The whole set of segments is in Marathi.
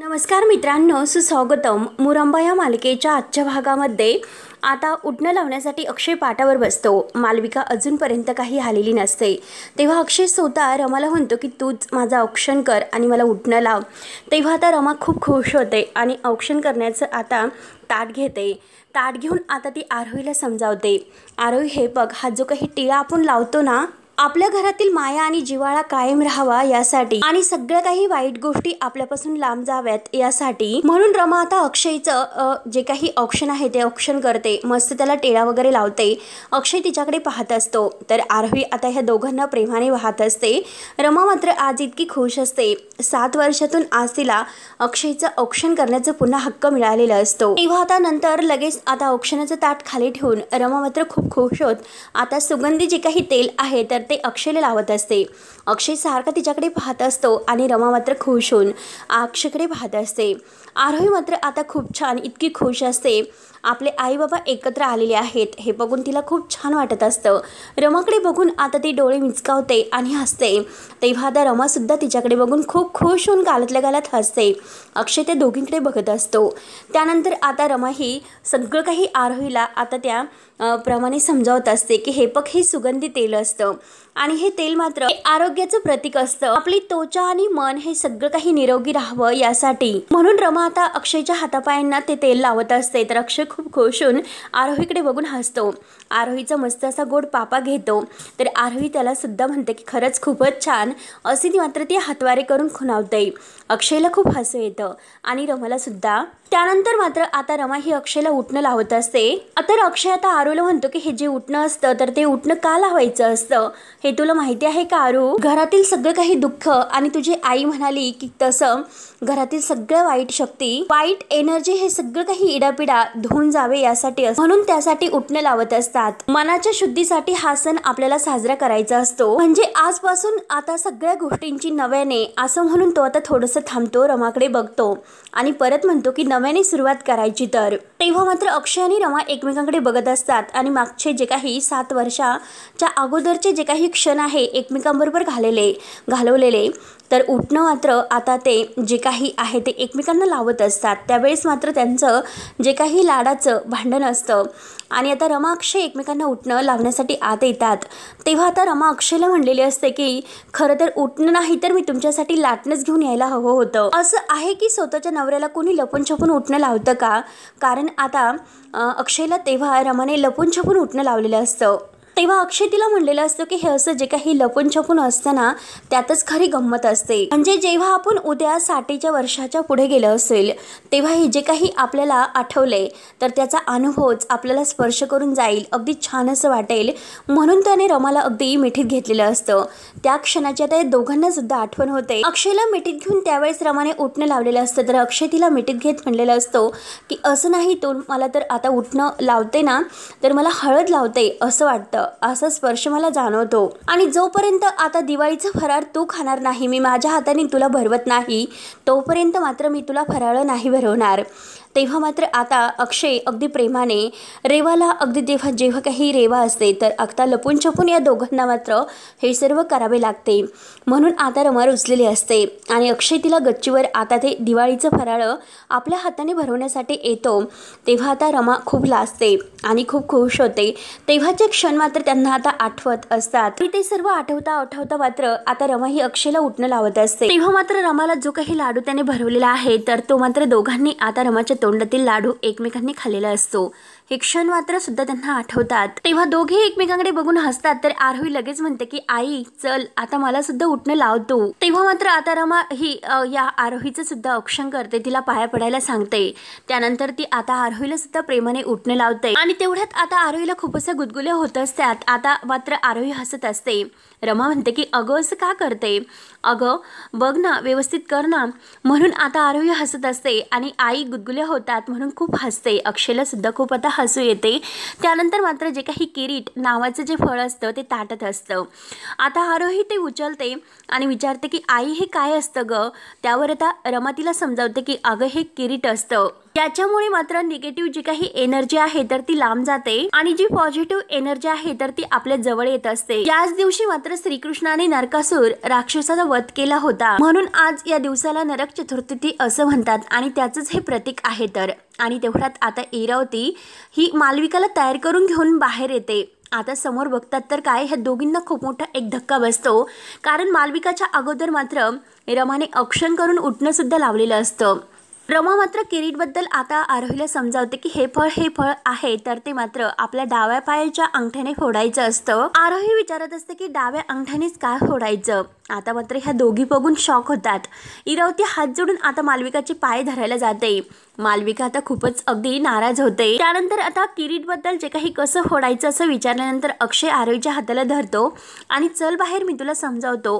नमस्कार मित्रांनो, सुस्वागतम. मुरंबा या मालिकेच्या आजच्या भागामध्ये आता उठणं लावण्यासाठी अक्षय पाटावर बसतो. मालविका अजूनपर्यंत काही आलेली नसते. तेव्हा अक्षय स्वतः रमाला म्हणतो की तूच माझं औक्षण कर आणि मला उठणं लाव. तेव्हा आता रमा खूप खुश होते आणि औक्षण करण्याचं आता ताट घेते. ताट घेऊन आता ती आरोहीला समजावते. आरोही, हे बघ, हा जो काही टिळा आपण लावतो ना, आपल्या घरातील माया आणि जिव्हाळा कायम राहावा यासाठी आणि सगळ्या काही वाईट गोष्टी आपल्यापासून लांब जाव्यात यासाठी. म्हणून रमा आता अक्षयचं जे काही औक्षण आहे ते औक्षण करते. मस्त त्याला टेळा वगैरे लावते. अक्षय तिच्याकडे पाहत असतो तर आरोही आता ह्या दोघांना प्रेमाने वाहत असते. रमा मात्र आज इतकी खुश असते. 7 वर्षातून आज तिला अक्षयचं औक्षण करण्याचा पुन्हा हक्क मिळालेला असतो. तेव्हा आता नंतर लगेच आता औक्षणाचं ताट खाली ठेवून रमा मात्र खूप खुश होत आता सुगंधी जे काही तेल आहे तर ते अक्षयला लावत असते. अक्षय सारखा तिच्याकडे पाहत असतो आणि रमा मात्र खुश होऊन अक्षयकडे पाहत असते. आरोही मात्र आता खूप छान इतकी खुश असते. आपले आई बाबा एकत्र आलेले आहेत हे बघून तिला खूप छान वाटत असतं. रमाकडे बघून आता ती डोळे मिचकावते आणि हसते. तेव्हा आता रमासुद्धा तिच्याकडे बघून खूप खुश होऊन गालातल्या गालात हसते. अक्षय त्या दोघींकडे बघत असतो. त्यानंतर आता रमा ही सगळं काही आरोहीला आता त्या प्रमाणे समजावत असते की हे बघ, हे सुगंधी तेल असतं आणि हे तेल मात्र आरोग्याचं प्रतीक असतं. आपली त्वचा आणि मन हे सगळं काही निरोगी राहावं यासाठी. म्हणून रमा आता अक्षयच्या हातापायांना ते तेल लावत असते. तर अक्षय खूप खुश होऊन आरोहीकडे बघून हसतो. आरोहीचा मस्त असा गोड पापा घेतो. तर आरोही त्याला सुद्धा म्हणते की खरंच खूपच छान, असे ती मात्र ती हातवारे करून खुणावते. अक्षयला खूप हसू येतं आणि रमाला सुद्धा. त्यानंतर मात्र आता रमा ही अक्षयला उठणं लावत असते. तर अक्षय आता आरूला म्हणतो की हे जे उठणं असतं तर ते उठणं का लावायचं असतं हे तुला माहिती आहे का आरू? घरातील सगळं काही दुःख आणि तुझी आई म्हणाली की तसं घरातील सगळ्या वाईट शक्ती, वाईट एनर्जी हे सगळं काही इडापिडा धुवून जावे यासाठी म्हणून त्यासाठी उठणं लावत असतात. मनाच्या शुद्धीसाठी हा सण आपल्याला साजरा करायचा असतो. म्हणजे आजपासून आता सगळ्या गोष्टींची नव्याने असं म्हणून तो आता थोडंसं थांबतो. रमाकडे बघतो आणि परत म्हणतो की नव्याने सुरुवात करायची. तर तेव्हा मात्र अक्षय आणि रमा एकमेकांकडे बघत असतात आणि मागचे जे काही 7 वर्षाच्या अगोदरचे जे काही क्षण आहे एकमेकांबरोबर घालवलेले तर उठणं मात्र आता ते जे काही आहे ते एकमेकांना लावत असतात. त्यावेळेस मात्र त्यांचं जे काही लाडाचं भांडण असतं आणि आता रमा अक्षय एकमेकांना उठणं लावण्यासाठी आत येतात. तेव्हा आता रमा अक्षयला म्हणलेली असते की खरं तर उठणं नाही तर मी तुमच्यासाठी लाटणंच घेऊन यायला हवं होतं. असं आहे की स्वतःच्या नवऱ्याला कोणी लपून छपून उठणं लावतं का? कारण आता अक्षयला तेव्हा रमाने लपून छपून उठणं लावलेलं असतं. तेव्हा अक्षय तिला म्हणलेलं असतं की हे असं जे काही लपून छपून असतं ना त्यातच खरी गंमत असते. म्हणजे जेव्हा आपण उद्या 60च्या वर्षाच्या पुढे गेलं असेल तेव्हा हे जे काही आपल्याला आठवले तर त्याचा अनुभवच आपल्याला स्पर्श करून जाईल. अगदी छान असं वाटेल. म्हणून त्याने रमाला अगदी मिठीत घेतलेलं असतं. त्या क्षणाची आता या दोघांना सुद्धा आठवण होते. अक्षयला मिठीत घेऊन त्यावेळेस रमाने उठणं लावलेलं असतं. तर अक्षय तिला मिठीत घेत म्हणलेलं असतो की असं नाही, तू मला तर आता उठणं लावते ना तर मला हळद लावते असं वाटतं. असा स्पर्श मला जाणवतो आणि जोपर्यंत आता दिवाळीचं फराळ तू खाणार नाही, मी माझ्या हाताने तुला भरवत नाही, तोपर्यंत मात्र मी तुला फराळ नाही भरवणार. तेव्हा मात्र आता अक्षय अगदी प्रेमाने रेवाला अगदी जेव्हा काही रेवा असते तर आता लपून छपून या दोघांना मात्र हे सर्व करावे लागते. म्हणून आता रमा रुसलेली असते आणि अक्षय तिला गच्चीवर आता ते दिवाळीचं फराळ आपल्या हाताने भरवण्यासाठी येतो. तेव्हा आता रमा खूप लाजते आणि खूप खुश होते. तेव्हाचे क्षण मात्र त्यांना आता आठवत असतात आणि ते सर्व आठवता मात्र आता रमा ही अक्षयला उठणं लावत असते. तेव्हा मात्र रमाला जो काही लाडू त्याने भरवलेला आहे तर तो मात्र दोघांनी आता रमाच्या तोंडातील लाडू एकमेकांनी खाल्लेला असतो. हे क्षण मात्र सुद्धा त्यांना आठवतात. तेव्हा दोघे एकमेकांकडे बघून हसतात. तर आरोही लगेच म्हणते की आई चल आता मला सुद्धा उठणं लावतो. तेव्हा मात्र आता रमा ही या आरोहीचं सुद्धा औक्षण करते. तिला पाया पडायला सांगते. त्यानंतर ती आता आरोहीला सुद्धा प्रेमाने उठणं लावते आणि तेवढ्यात आता आरोहीला खूप असं गुदगुल्या होत असतात. आता मात्र आरोही हसत असते. रमा म्हणते की अगं असं का करते, अगं बघ ना, व्यवस्थित कर ना. म्हणून आता आरोही हसत असते आणि आई गुदगुल्या होतात म्हणून खूप हसते. अक्षयला सुद्धा खूप आता हसू येते. त्यानंतर मात्र जे काही किरीट नावाचं जे फळ असतं ते ताटत असतं. आता आरोही ते उचलते आणि विचारते की आई हे काय असतं ग? त्यावर आता रमा तिला समजावते की अगं हे किरीट असतं. त्याच्यामुळे मात्र निगेटिव्ह जी काही एनर्जी आहे तर ती लांब जाते आणि जी पॉझिटिव्ह एनर्जी आहे तर ती आपल्या जवळ येत असते। याच दिवशी मात्र श्रीकृष्णाने नरकासुर राक्षसाचा वध केला होता, म्हणून आज या दिवसाला नरक चतुर्थी असं म्हणतात आणि त्याचंच हे प्रतीक आहे। तर आणि तेवढ्यात आता इरावती ही मालविकाला तयार करून घेऊन बाहेर येते। आता समोर बघतात तर काय, ह्या दोघींना खूप मोठा एक धक्का बसतो, कारण मालविकाच्या अगोदर मात्र रमाने औक्षण करून उठणं सुद्धा लावलेलं असतं। रमा मात्र किरीटबद्दल आता आरोहीला समजावते की हे फळ आहे तर ते मात्र आपल्या डाव्या पायाच्या अंगठ्याने फोडायचं असतं। आरोही विचारत असते की डाव्या अंगठ्यानेच का फोडायचं। आता मात्र ह्या दोघी बघून शॉक होतात। इरावती हात जोडून आता मालविकाचे पाय धरायला जाते। मालविका आता खूपच अगदी नाराज होते। त्यानंतर आता किरीटबद्दल जे काही कसं फोडायचं असं विचारल्यानंतर अक्षय आरोहीच्या हाताला धरतो आणि चल बाहेर, मी तुला समजावतो।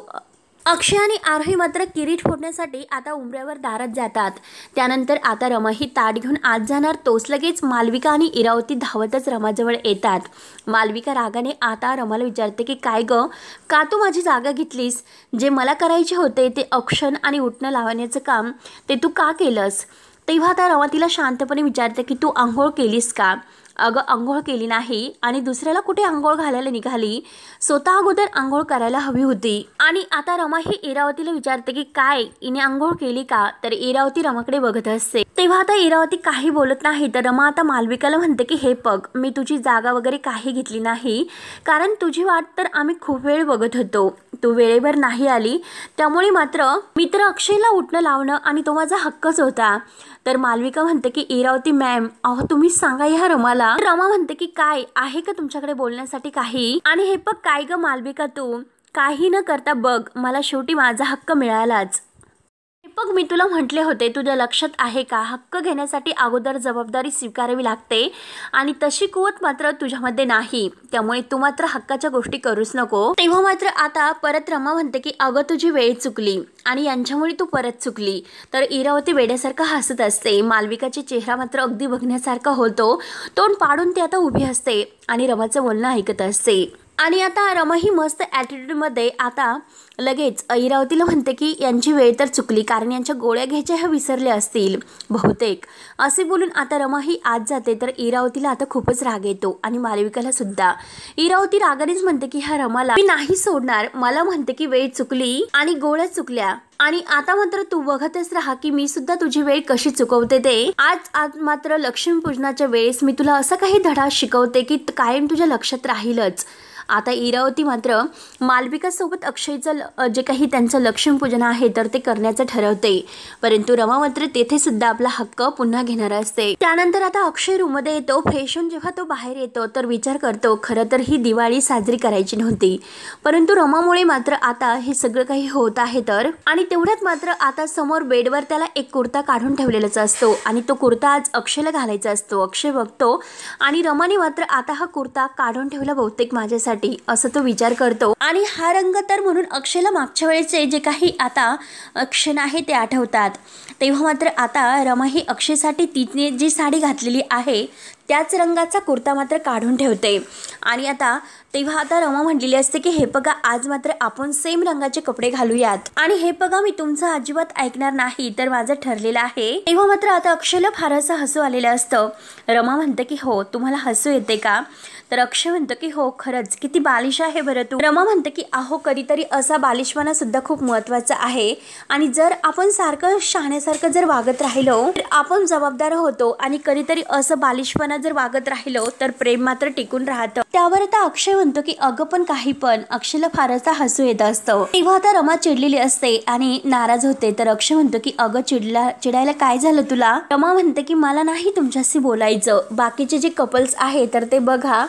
अक्षय आणि आरोही मात्र किरीट फोडण्यासाठी आता उंबऱ्यावर दारात जातात। त्यानंतर आता रमा ही ताट घेऊन आत जाणार, तोच लगेच मालविका आणि इरावती धावतच रमाजवळ येतात। मालविका रागाने आता रमाला विचारते की काय ग, का तू माझी जागा घेतलीस? जे मला करायचे होते ते औक्षण आणि उठणं लावण्याचं काम ते तू का केलंस? तेव्हा आता रमा तिला शांतपणे विचारते की तू आंघोळ केलीस का? अगं आंघोळ केली नाही आणि दुसऱ्याला कुठे आंघोळ घालायला निघाली, स्वतः अगोदर आंघोळ करायला हवी होती। आणि आता रमा ही इरावतीला विचारते की काय हिने आंघोळ केली का? तर इरावती रमाकडे बघत असते। तेव्हा आता इरावती काही बोलत नाही, तर रमा आता मालविकाला म्हणते की हे बघ, मी तुझी जागा वगैरे काही घेतली नाही, कारण तुझी वाट तर आम्ही खूप वेळ बघत होतो, तू वेळेवर नाही आली, त्यामुळे मात्र मित्र अक्षयला उठणं लावणं आणि तो माझा हक्कच होता। तर मालविका म्हणते की इरावती मॅम, अहो तुम्ही सांगा ह्या रमाला। रमा म्हणते की काय आहे का तुमच्याकडे बोलण्यासाठी काही? आणि हे बघ काय ग मालविका, तू काही न करता बघ, मला शेवटी माझा हक्क मिळालाच। बघ मी तुला म्हटले होते, तुझ्या लक्षात आहे का, हक्क घेण्यासाठी अगोदर जबाबदारी स्वीकारावी लागते आणि तशी कुवत मात्र तुझ्यामध्ये नाही, त्यामुळे तू मात्र हक्काच्या गोष्टी करूच नको। तेव्हा मात्र आता परत रमा म्हणते की अगं तुझी वेळ चुकली आणि यांच्यामुळे तू परत चुकली। तर इरावती वेड्यासारखं हसत असते। मालविकाचा चेहरा मात्र अगदी बघण्यासारखा होतो, तोंड पाडून ती आता उभी असते आणि रमाचं बोलणं ऐकत असते। आणि आता रमा ही मस्त ॲटिट्यूडमध्ये आता लगेच इरावतीला म्हणते की यांची वेळ तर चुकली, कारण यांच्या गोळ्या घ्यायच्या ह्या विसरल्या असतील बहुतेक, असे बोलून आता रमा ही आत जाते। तर इरावतीला आता खूपच राग येतो आणि मालविकाला सुद्धा। इरावती रागानेच म्हणते की ह्या रमाला मी नाही सोडणार, मला म्हणते की वेळ चुकली आणि गोळ्या चुकल्या, आणि आता मात्र तू बघतच राहा की मी सुद्धा तुझी वेळ कशी चुकवते ते। आज मात्र लक्ष्मीपूजनाच्या वेळेस मी तुला असा काही धडा शिकवते की कायम तुझ्या लक्षात राहीलच। आता इरावती मात्र मालविकासोबत अक्षयचं जे काही त्यांचं लक्ष्मीपूजन आहे तर ते करण्याचं ठरवते, परंतु रमा मात्र तेथे सुद्धा आपला हक्क पुन्हा घेणार असते। त्यानंतर आता अक्षय रूममध्ये येतो। फ्रेश होऊन जेव्हा तो बाहेर येतो तर विचार करतो खरं तर ही दिवाळी साजरी करायची नव्हती, परंतु रमामुळे मात्र आता हे सगळं काही होत आहे। तर आणि तेवढ्यात मात्र आता समोर बेडवर त्याला एक कुर्ता काढून ठेवलेलाच असतो आणि तो कुर्ता आज अक्षयला घालायचा असतो। अक्षय बघतो आणि रमाने मात्र आता हा कुर्ता काढून ठेवला बहुतेक माझ्यासाठी, असं तो विचार करतो। आणि हा रंग तर म्हणून अक्षयला मागच्या वेळेचे जे काही आता क्षण आहे ते आठवतात। तेव्हा मात्र आता रमा ही अक्षयसाठी तिने जी साडी घातलेली आहे त्याच रंगाचा कुर्ता मात्र काढून ठेवते। आणि आता तेव्हा आता रमा म्हणलेली असते की हे बघा, आज मात्र आपण सेम रंगाचे कपडे घालूयात, आणि हे बघा मी तुमचं अजिबात ऐकणार नाही, तर माझं ठरलेलं आहे। तेव्हा मात्र आता अक्षयला फार असं हसू आलेलं असतं। रमा म्हणते की हो तुम्हाला हसू येते का? तर अक्षय म्हणतो की हो खरंच किती बालिश आहे बरं तू। रमा म्हणते की अहो कधीतरी असा बालिशपणा सुद्धा खूप महत्त्वाचा आहे, आणि जर आपण सारखं शहाण्यासारखं जर वागत राहिलो तर आपण जबाबदार होतो, आणि कधीतरी असं बालिशपणा जर वागत राहिलो तर प्रेम मात्र टिकून राहतं। त्यावर आता अक्षय म्हणतो की अगं पण काही पण, अक्षयला फारसा हसू येत असतं। तेव्हा आता रमा चिडलेली असते आणि नाराज होते। तर अक्षय म्हणतो की अगं चिडायला काय झालं तुला? रमा म्हणते की मला नाही तुमच्याशी बोलायचं, बाकीचे जे कपल्स आहे तर ते बघा,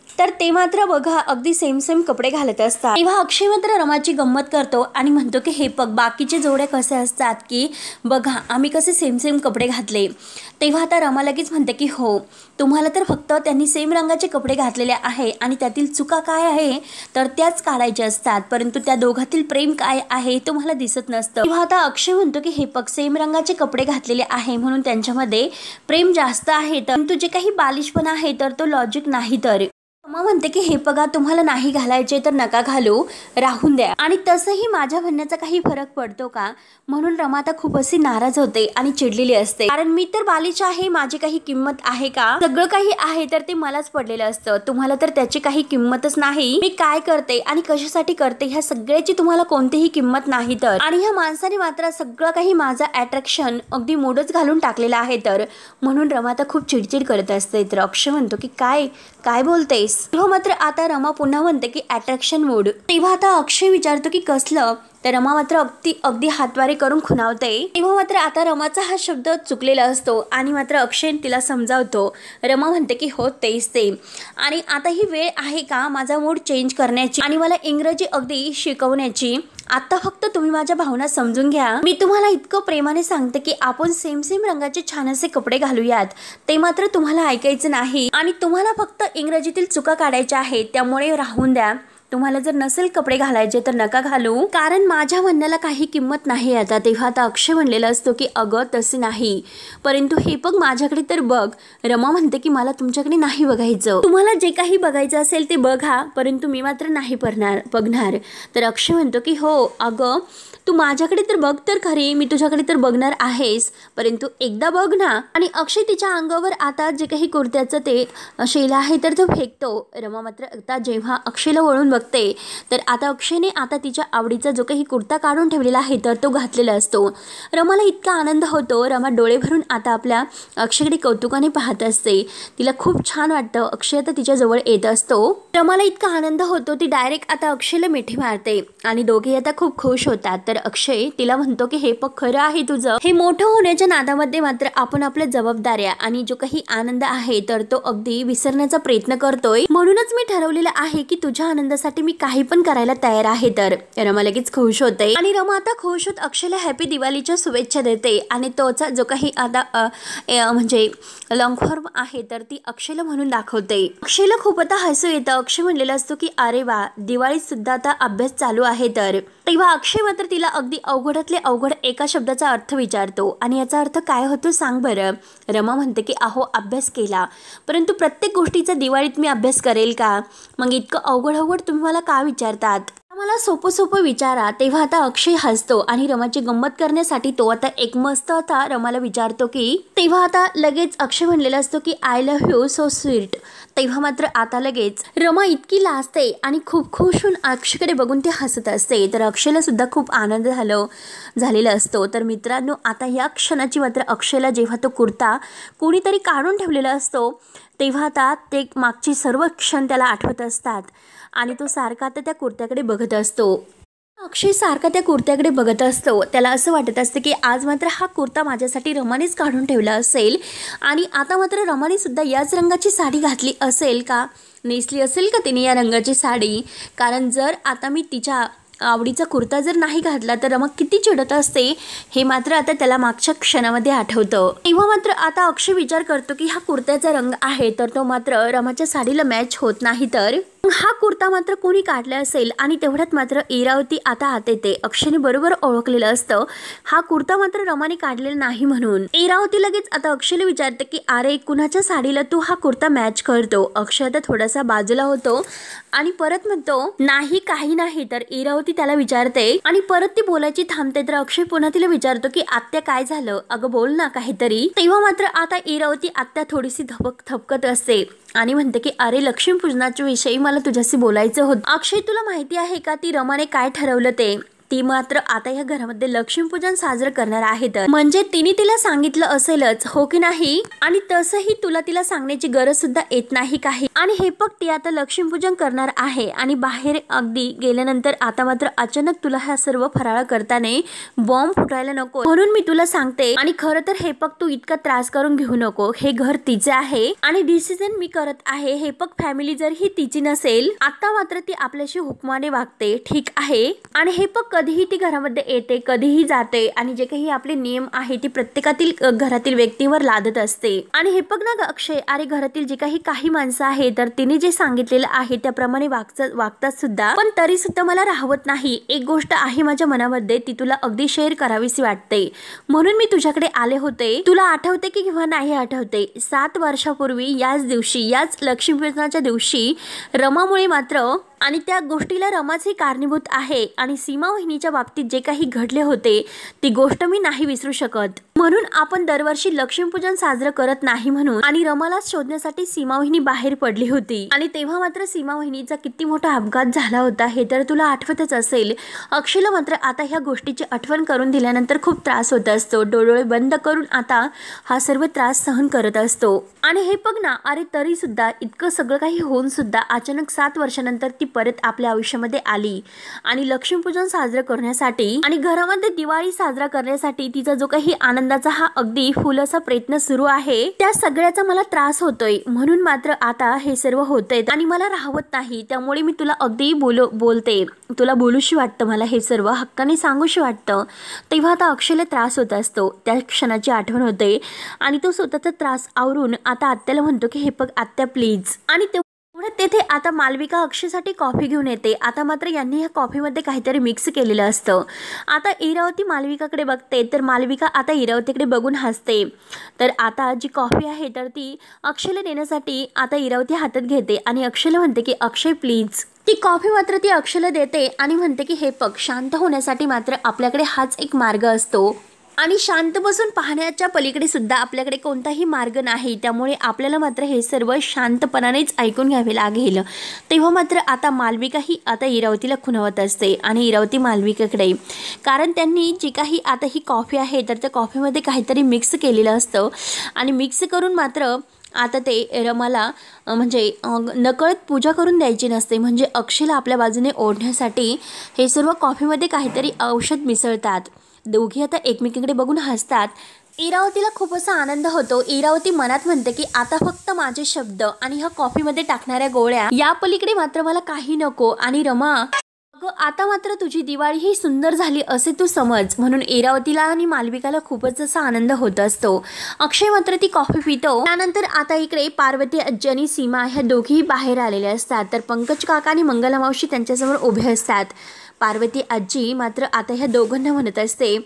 तर ते मात्र बघा अगदी सेम कपडे घालत असतात। तेव्हा अक्षय मात्र रमाची गंमत करतो आणि म्हणतो की हे बघ बाकीचे जोडे कसे असतात की बघा आम्ही कसे सेम कपडे घातले। तेव्हा आता रमा लगेच म्हणते की हो तुम्हाला तर फक्त त्यांनी सेम रंगाचे कपडे घातलेले आहे आणि त्यातील चुका काय आहे तर त्याच काढायच्या असतात, परंतु त्या दोघातील प्रेम काय आहे तुम्हाला दिसत नसतं। तेव्हा आता अक्षय म्हणतो की हे बघ सेम रंगाचे कपडे घातलेले आहे म्हणून त्यांच्यामध्ये प्रेम जास्त आहे, परंतु जे काही बालिशपणा आहे तर तो लॉजिक नाही। तर रमा म्हणते की हे बघा, तुम्हाला नाही घालायचे तर नका घालू, राहून द्या. आणि तसंही माझ्या म्हणण्याचा काही फरक पडतो का? म्हणून रमा आता खूप अशी नाराज होते आणि चिडलेली असते. कारण मी तर बालिश आहे, माझी काही किंमत आहे का? सगळं काही आहे तर ते मलाच पडलेलं असतं, तुम्हाला तर त्याची काही किंमतच नाही. मी काय करते आणि कशासाठी करते ह्या सगळ्याची तुम्हाला कोणतीही किंमत नाही. तर आणि ह्या माणसाने मात्र सगळं काही माझं अट्रॅक्शन अगदी मोडच घालून टाकलेलं आहे. तर म्हणून रमा आता खूप चिडचिड करत असते. तर अक्षय म्हणतो की काय काय बोलतेस? तेव्हा मात्र आता रमा पुन्हा म्हणते की अट्रॅक्शन मोड. तेव्हा आता अक्षय विचारतो की कसलं? तर रमा मात्र अगदी हातवारे करून खुणावते. तेव्हा मात्र आता रमाचा हा शब्द चुकलेला असतो आणि मात्र अक्षय तिला समजावतो. रमा म्हणते की हो तेच ते. आणि आता ही वेळ आहे का माझा मूड चेंज करण्याची आणि मला इंग्रजी अगदी शिकवण्याची? आता फक्त तुम्ही माझ्या भावना समजून घ्या. मी तुम्हाला इतकं प्रेमाने सांगते की आपण सेम रंगाचे छान असे कपडे घालूयात. ते मात्र तुम्हाला ऐकायचं नाही आणि तुम्हाला फक्त इंग्रजीतील चुका काढायच्या आहेत, त्यामुळे राहून द्या. तुम्हाला जर नसेल कपडे घालायचे तर नका घालू, कारण माझ्या म्हणण्याला काही किंमत नाही आता. तेव्हा आता अक्षय म्हणलेला असतो की अगं तसे नाही, परंतु हे बघ माझ्याकडे तर बघ. रमा म्हणते की मला तुमच्याकडे नाही बघायचं, तुम्हाला जे काही बघायचं असेल ते बघा, परंतु मी मात्र नाही बघणार. तर अक्षय म्हणतो की हो अगं तू माझ्याकडे तर बघ तर खरी, मी तुझ्याकडे तर बघणार आहेस, परंतु एकदा बघ ना. आणि अक्षय तिच्या अंगावर आता जे काही कुर्त्याचं ते शेला आहे तर तो फेकतो. रमा मात्र आता जेव्हा अक्षयला वळून बघते तर आता अक्षयने आता तिच्या आवडीचा जो काही कुर्ता काढून ठेवलेला आहे तर तो घातलेला असतो. रमाला इतका आनंद होतो. रमा डोळे भरून आता आपल्या अक्षयकडे कौतुकाने पाहत असते. तिला खूप छान वाटतं. अक्षय आता तिच्या जवळ येत असतो. रमाला इतका आनंद होतो, ती डायरेक्ट आता अक्षयला मिठी मारते आणि दोघे आता खूप खुश होतात. तर अक्षय तिला म्हणतो की हे पग खरं आहे तुझं, हे मोठं होण्याच्या नादामध्ये मात्र आपण आपल्या जबाबदाऱ्या आणि जो काही आनंद आहे तर तो अगदी विसरण्याचा प्रयत्न करतोय. म्हणूनच मी ठरवलेलं आहे की तुझ्या आनंदासाठी मी काही पण करायला तयार आहे. तर रमा लगेच खुश होते आणि रमा आता खुश होत अक्षयला हॅपी दिवाळीच्या शुभेच्छा देते आणि तोचा जो काही आता म्हणजे लॉंग फॉर्म आहे तर ती अक्षयला म्हणून दाखवते. अक्षयला खूप आता हसू येतं. अक्षय म्हणलेला असतो की अरे वा, दिवाळीत सुद्धा आता अभ्यास चालू आहे. तर तेव्हा अक्षय मात्र तिला अगदी अवघडातले अवघड एका शब्दाचा अर्थ विचारतो आणि याचा अर्थ काय होतो सांग बरं. रमा म्हणते की अहो अभ्यास केला, परंतु प्रत्येक गोष्टीचा दिवाळीत मी अभ्यास करेल का? मग इतकं अवघड तुम्ही मला का विचारतात? मला सोपं विचारा. तेव्हा आता अक्षय हसतो आणि रमाची गंमत करण्यासाठी तो आता एक मस्त आता रमाला विचारतो की तेव्हा आता लगेच अक्षय म्हणलेला असतो की I love you so sweet. तेव्हा मात्र आता लगेच रमा इतकी लाजते आणि खूप खुश होऊन अक्षयकडे बघून ती हसत असते. तर अक्षयला सुद्धा खूप आनंद झालेला असतो. तर मित्रांनो, आता या क्षणाची मात्र अक्षयला जेव्हा तो कुर्ता कोणीतरी काढून ठेवलेला असतो तेव्हा आता ते मागची सर्व क्षण त्याला आठवत असतात आणि तो सारखा आता त्या कुर्त्याकडे बघत असतो. अक्षय सारखा त्या कुर्त्याकडे बघत असतो. त्याला असं वाटत असतं की आज मात्र हा कुर्ता माझ्यासाठी रमानेच काढून ठेवला असेल आणि आता मात्र रमाने सुद्धा याच रंगाची साडी घातली असेल का, नेसली असेल का तिने या रंगाची साडी. कारण जर आता मी तिच्या आवडीचा कुर्ता जर नाही घातला तर रमा किती चिडत असते हे मात्र आता त्याला मागच्या क्षणामध्ये आठवतं. तेव्हा मात्र आता अक्षय विचार करतो की हा कुर्त्याचा रंग आहे तर तो मात्र रमाच्या साडीला मॅच होत नाही. तर हा कुर्ता मात्र कोणी काढला असेल आणि तेवढ्यात मात्र इरावती आता आत येते. अक्षयने बरोबर ओळखलेलं असतं हा कुर्ता मात्र रमाने काढलेला नाही म्हणून. इरावती लगेच आता अक्षयला विचारते की अरे कुणाच्या साडीला तू हा कुर्ता मॅच करतो? अक्षय आता थोडासा बाजूला होतो आणि परत म्हणतो नाही काही नाही. तर इरावती त्याला विचारते आणि परत ती बोलायची थांबते. तर अक्षय पुन्हा तिला विचारतो की आत्या काय झालं, अगं बोल ना काहीतरी. तेव्हा मात्र आता इरावती आत्या थोडीशी थपकत असते आणि म्हणते की अरे लक्ष्मीपूजनाच्या विषयी मला तुझ्याशी बोलायचं होतं. अक्षय तुला माहिती आहे का ती रमाने काय ठरवलं ते? ती मात्र आता या घरामध्ये लक्ष्मीपूजन साजरं करणार आहे. तर म्हणजे तिने तिला सांगितलं असेलच हो की नाही, आणि तसंही तुला तिला सांगण्याची गरज सुद्धा येत नाही काही. आणि हे बघ ती आता लक्ष्मीपूजन करणार आहे आणि बाहेर अगदी गेल्यानंतर आता मात्र अचानक तुला हा सर्व फराळ करताना बॉम्ब फुटायला नको म्हणून मी तुला सांगते. आणि खरं तर हे बघ तू इतका त्रास करून घेऊ नको, हे घर तिचे आहे आणि डिसिजन मी करत आहे. हे बघ फॅमिली जर ही तिची नसेल आता मात्र ती आपल्याशी हुकमाने वागते ठीक आहे. आणि हे बघ कधीही ती घरामध्ये येते, कधीही जाते आणि जे काही आपले नियम आहे ती प्रत्येकातील घरातील व्यक्तीवर लादत असते। आणि हे बघ ना ग अक्षय, अरे घरातील जे काही माणसं आहे तर तिने जे सांगितलेलं आहे त्याप्रमाणे वागतात सुद्धा, पण तरी सुद्धा मला राहवत नाही। एक गोष्ट आहे माझ्या मनामध्ये, ती तुला अगदी शेअर करावीशी वाटते, म्हणून मी तुझ्याकडे आले होते। तुला आठवते की किंवा नाही आठवते, 7 वर्षापूर्वी याच दिवशी, याच लक्ष्मीपूजनाच्या दिवशी रमामुळे मात्र, आणि त्या गोष्टीला रमाच ही कारणीभूत आहे, आणि सीमा वहिनीच्या बाबतीत जे काही घडले होते ती गोष्ट मी नाही विसरू शकत। म्हणून आपण दरवर्षी लक्ष्मीपूजन साजरं करत नाही म्हणून, आणि रमाला शोधण्यासाठी सीमा वहिनी बाहेर पडली होती, आणि तेव्हा मात्र सीमा वहिनीचा किती मोठा अपघात झाला होता हे तर तुला आठवतच असेल। अक्षयला मात्र आता ह्या गोष्टीची आठवण करून दिल्यानंतर खूप त्रास होत असतो, डोळे बंद करून आता हा सर्व त्रास सहन करत असतो। आणि हे बघ ना, अरे तरी सुद्धा इतकं सगळं काही होऊन सुद्धा अचानक 7 वर्षानंतर ती परत आपल्या आयुष्यामध्ये आली, आणि लक्ष्मीपूजन साजरं करण्यासाठी आणि घरामध्ये दिवाळी साजरा करण्यासाठी तिचा जो काही आनंदाचा हा अगदी फुल असा प्रयत्न सुरू आहे, त्या सगळ्याचा मला त्रास होतोय, म्हणून मात्र आता हे सर्व होतंय आणि मला राहवत नाही। त्यामुळे मी तुला अगदी बोलते, तुला बोलूशी वाटतं, मला हे सर्व हक्काने सांगूशी वाटतं। तेव्हा आता अक्षयला त्रास होत असतो, त्या क्षणाची आठवण होते, आणि तो स्वतःचा त्रास आवरून आता आत्याला म्हणतो की हे बघ आत्या प्लीज, आणि तेथे आता मालविका अक्षयसाठी कॉफी घेऊन येते। आता मात्र यांनी ह्या कॉफीमध्ये काहीतरी मिक्स केलेलं असतं। आता इरावती मालविकाकडे बघते, तर मालविका आता इरावतीकडे बघून हसते। तर आता जी कॉफी आहे तर ती अक्षयला देण्यासाठी आता इरावती हातात घेते, आणि अक्षयला म्हणते की अक्षय प्लीज। ती कॉफी मात्र ती अक्षयला देते आणि म्हणते की हे बघ, शांत होण्यासाठी मात्र आपल्याकडे हाच एक मार्ग असतो, आणि शांत बसून पाहण्याच्या पलीकडे सुद्धा आपल्याकडे कोणताही मार्ग नाही, त्यामुळे आपल्याला मात्र हे सर्व शांतपणानेच ऐकून घ्यावे लागेल। तेव्हा मात्र आता मालविका ही आता इरावतीला खुणावत असते, आणि इरावती मालविकाकडे, कारण त्यांनी जी काही आता ही कॉफी आहे तर त्या कॉफीमध्ये काहीतरी मिक्स केलेलं असतं, आणि मिक्स करून मात्र आता ते रमाला म्हणजे नकळत पूजा करून द्यायची नसते, म्हणजे अक्षयला आपल्या बाजूने ओढण्यासाठी हे सर्व कॉफीमध्ये काहीतरी औषध मिसळतात। दोघी आता एकमेकींकडे बघून हसतात। इरावतीला खूप असा आनंद होतो। इरावती मनात म्हणते की आता फक्त माझे शब्द आणि ह्या कॉफीमध्ये टाकणाऱ्या गोळ्या, या पलीकडे मात्र मला काही नको। आणि रमा, आता मात्र तुझी दिवाळी ही सुंदर झाली असे तू समज, म्हणून इरावतीला आणि मालविकाला खूपच असा आनंद होत असतो। अक्षय मात्र ती कॉफी पितो। त्यानंतर आता इकडे पार्वती आजी आणि सीमा ह्या दोघीही बाहेर आलेल्या असतात, तर पंकज काका आणि मंगला मावशी त्यांच्यासमोर उभे असतात। पार्वती आजी मात्र आता ह्या दोघांना म्हणत असते,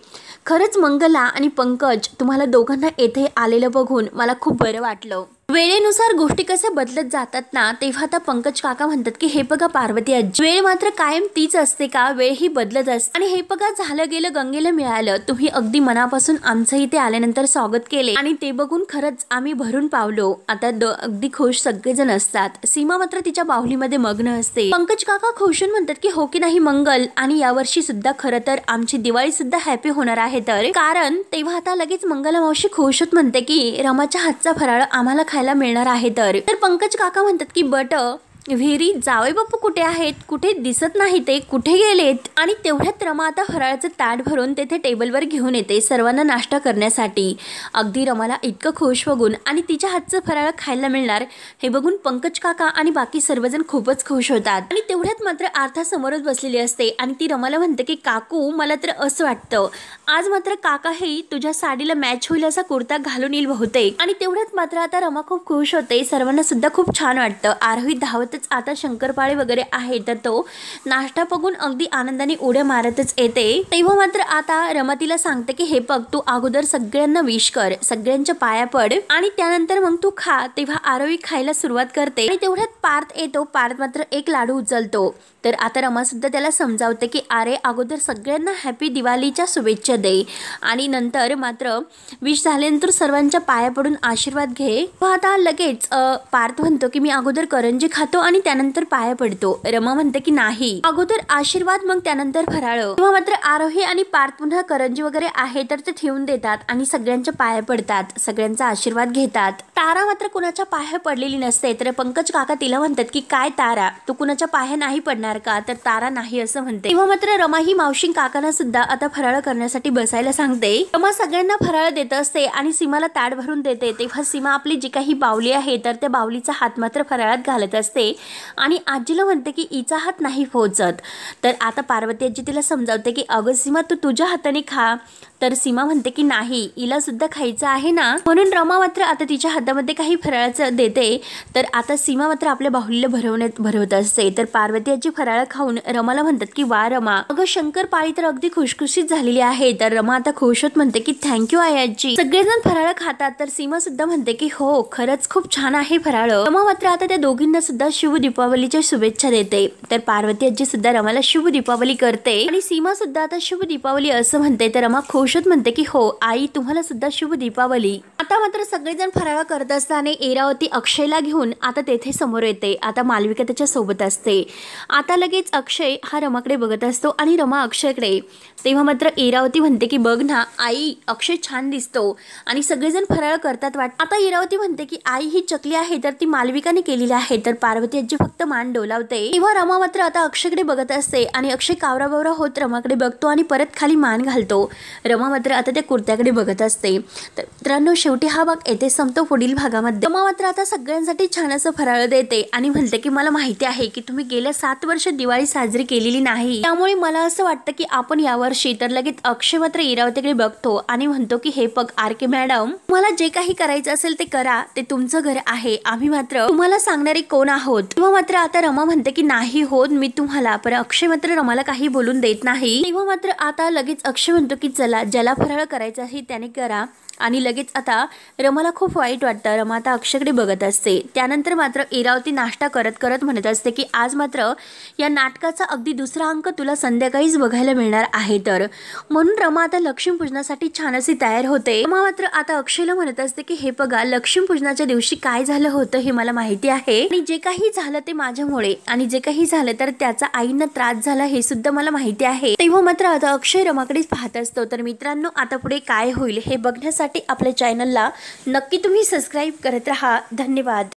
खरंच मंगला आणि पंकज, तुम्हाला दोघांना येथे आलेलं बघून मला खूप बरं वाटलं। वेळेनुसार गोष्टी कशा बदलत जातात ना, तेव्हा आता पंकज काका म्हणतात की हे बघा पार्वती आजी, वेळ मात्र कायम तीच असते का? वेळ ही बदलत असते, आणि हे बघा झालं गेलं गंगेला मिळालं। तुम्ही अगदी मनापासून आमचं इथे आल्यानंतर स्वागत केले, आणि ते बघून खरंच आम्ही भरून पावलो। आता अगदी खुश सगळेजण असतात। सीमा मात्र तिच्या बाहुलीमध्ये मग्न असते। पंकज काका खुशून म्हणतात की हो की नाही मंगल, आणि यावर्षी सुद्धा खरं तर आमची दिवाळी सुद्धा हॅपी होणार आहे, तर कारण तेव्हा आता लगेच मंगला मावशी खुशूत म्हणते की रमाच्या हातचा फराळ आम्हाला खायला मिळणार आहे। तर पंकज काका म्हणतात की बट विहिरी जावई बापू कुठे आहेत? कुठे दिसत नाही, ते कुठे गेलेत? आणि तेवढ्यात रमा आता फराळाचं ताट भरून तेथे टेबलवर घेऊन येते सर्वांना नाश्ता करण्यासाठी। अगदी रमाला इतकं खुश बघून आणि तिच्या हातचं फराळ खायला मिळणार हे बघून पंकज काका आणि बाकी सर्वजण खूपच खुश होतात। आणि तेवढ्यात मात्र आर्था समोरच बसलेली असते, आणि ती रमाला म्हणते की काकू, मला तर असं वाटतं आज मात्र काका हे तुझ्या साडीला मॅच होईल असा कुर्ता घालून येईल बहुतेक। आणि तेवढ्यात मात्र आता रमा खूप खुश होते, सर्वांना सुद्धा खूप छान वाटतं। आरोही धावत आता शंकरपाळे वगैरे आहे, तर तो नाश्ता बघून अगदी आनंदाने उड्या मारतच येते। तेव्हा मात्र आता रमा तिला सांगते की हे बघ, तू अगोदर सगळ्यांना विश कर, सगळ्यांच्या पाया पड, आणि त्यानंतर मग तू खा। तेव्हा आरोही खायला सुरुवात करते, आणि तेवढ्यात पार्थ येतो। पार्थ मात्र एक लाडू उचलतो, तर आता रमा सुद्धा त्याला समजावते की अरे अगोदर सगळ्यांना हॅपी दिवाळीच्या शुभेच्छा दे, आणि नंतर मात्र विश झाल्यानंतर सर्वांच्या पाया पडून आशीर्वाद घे। आता लगेच पार्थ म्हणतो की मी अगोदर करंजी खातो आणि त्यानंतर पाया पडतो। रमा म्हणते की नाही, अगोदर आशीर्वाद मग त्यानंतर फराळ। तेव्हा मात्र आरोही आणि पार्थ पुन्हा करंजी वगैरे आहे तर ते ठेवून देतात आणि सगळ्यांच्या पाया पडतात, सगळ्यांचा आशीर्वाद घेतात। तारा मात्र कुणाच्या पाया पडलेली नसते, तर पंकज काका तिला म्हणतात की काय तारा, तू कुणाच्या पाया नाही पडणार का? तर तारा नाही असं म्हणते। तेव्हा मात्र रमा ही मावशी काकांना सुद्धा आता फराळ करण्यासाठी बसायला सांगते। रमा सगळ्यांना फराळ देत असते आणि सीमाला ताट भरून देते। तेव्हा सीमा आपली जी काही बावली आहे तर त्या बावलीचा हात मात्र फराळात घालत असते, असते आणि आजीला म्हणते की हिचा हात नाही पोहोचत। तर आता पार्वती आजी तिला समजावते की अगं सीमा तू तुझ्या हाताने खा। तर सीमा म्हणते की नाही हिला सुद्धा खायचं आहे ना, म्हणून रमा मात्र आता तिच्या हातामध्ये काही फराळाचं देते। तर आता सीमा मात्र आपल्या बाहुलीला भरवत असते। तर पार्वती आजी फराळ खाऊन रमाला म्हणतात की वा रमा, अगं शंकरपाळी तर अगदी खुशखुशीत झालेली आहे। तर रमा आता खुश होत म्हणते की थँक्यू आई आजी। सगळेजण फराळ खातात तर सीमा सुद्धा म्हणते की हो खरंच खूप छान आहे फराळ। रमा मात्र आता त्या दोघींना सुद्धा शुभ दीपावलीच्या शुभेच्छा देते। तर पार्वती आजी सुद्धा रमाला शुभ दीपावली करते आणि सीमा सुद्धा आता शुभ दीपावली असं म्हणते। तर रमा खुश म्हणते की हो आई तुम्हाला सुद्धा शुभ दीपावली। आता मात्र सगळेजण फराळ करत असताना एरावती अक्षयला घेऊन आता तेथे समोर येते। आता मालविका त्याच्या सोबत असते। आता लगेच अक्षय हा रमाकडे बघत असतो आणि रमा अक्षयकडे। तेव्हा मात्र एरावती म्हणते की बघ ना आई अक्षय छान दिसतो आणि सगळेजण फराळ करतात वाट। आता एरावती म्हणते की आई ही चकली आहे तर ती मालविकाने केलेली आहे। तर पार्वती आजी फक्त मान डोलावते। तेव्हा रमा मात्र आता अक्षयकडे बघत असते आणि अक्षय कावराबावरा होत रमाकडे बघतो आणि परत खाली मान घालतो। रमा मात्र आता त्या कुर्त्याकडे बघत असते। तर मित्रांनो शेवटी हा भाग येथे संपतो। पुढील भागामध्ये रमा मात्र आता सगळ्यांसाठी छान असं फराळ देते आणि म्हणते की मला माहिती आहे की तुम्ही गेल्या 7 वर्ष दिवाळी साजरी केलेली नाही, त्यामुळे मला असं वाटतं की आपण यावर्षी। तर लगेच अक्षय मात्र इरावतीकडे बघतो आणि म्हणतो की हे पग आरके मॅडम मला जे काही करायचं असेल ते करा, ते तुमचं घर आहे, आम्ही मात्र तुम्हाला सांगणारे कोण आहोत। तेव्हा मात्र आता रमा म्हणते की नाही होत मी तुम्हाला, पण अक्षय मात्र रमाला काही बोलून देत नाही। तेव्हा मात्र आता लगेच अक्षय म्हणतो की चला ज्याला फराळ करायचं आहे त्याने करा आणि लगेच आता रमाला खूप वाईट वाटतं। रमा आता अक्षयकडे बघत असते। त्यानंतर मात्र इरावती नाश्ता करत करत म्हणत असते की आज मात्र या नाटकाचा अगदी दुसरा अंक तुला संध्याकाळीच बघायला मिळणार आहे। तर म्हणून रमा आता लक्ष्मीपूजनासाठी छान अशी तयार होते। रमा मात्र आता अक्षयला म्हणत असते की हे बघा लक्ष्मीपूजनाच्या दिवशी काय झालं होतं हे मला माहिती आहे आणि जे काही झालं ते माझ्यामुळे आणि जे काही झालं तर त्याचा आईंना त्रास झाला हे सुद्धा मला माहिती आहे। तेव्हा मात्र आता अक्षय रमाकडेच पाहत असतो। तर मित्रांनो आता पुढे काय होईल हे बघण्यासाठी आपल्या चॅनलला नक्की तुम्ही सबस्क्राईब करत राहा। धन्यवाद।